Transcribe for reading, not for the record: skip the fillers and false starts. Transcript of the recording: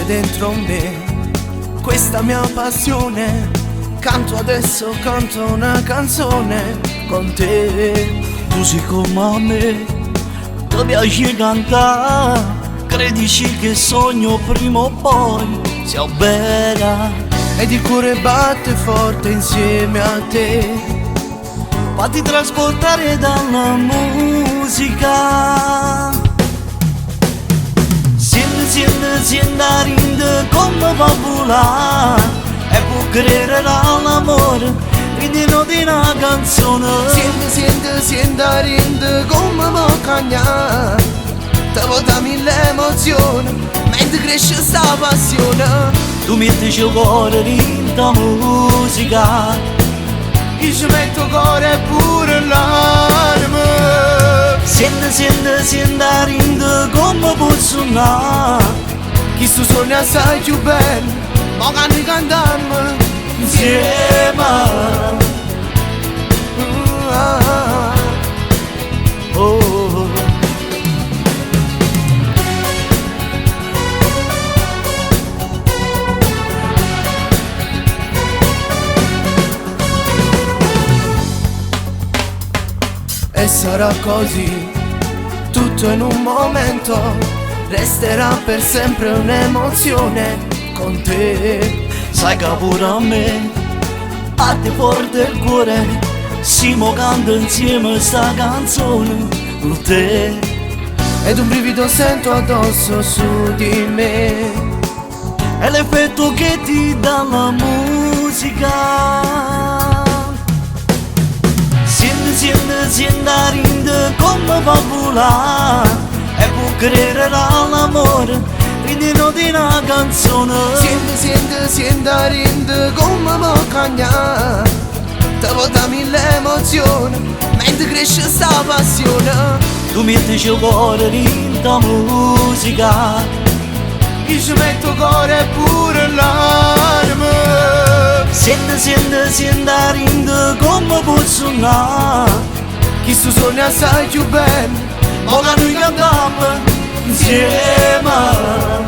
dentro me questa mia passione. Canto adesso, canto una canzone con te. Tu sei come a me, ti piace cantare, credici che sogno prima o poi sia bella. Ed il cuore batte forte insieme a te. Fatti trasportare dalla musica. Senti a rinde come va volare e può credere all'amore ridendo di una canzone. Senti a rinde come va cagnare. Te vota mille emozioni mentre cresce sta passione. Tu metti il cuore in ta musica, io ci metto cuore e pure l'anima. Senti a rinde come può suonare. Chi sto sogna assai più bello, ma che noi cantiamo insieme. Oh. E sarà così, tutto in un momento. Resterà per sempre un'emozione con te. Sai che pure a me, a te porta il cuore, siamo canta insieme sta canzone con te. Ed un brivido sento addosso su di me. È l'effetto che ti dà la musica. Senti a rinde come va volare e può credere all'amore ridendo di una canzone. Senti a rinde come va cagnare. Te vota mille emozioni mentre cresce sta passione. Tu metti il cuore in ta musica, io ci metto cuore e pure l'anima. Senti a rinde come può suonare. Chi sto sogna assai più bello, ma che noi cantiamo insieme.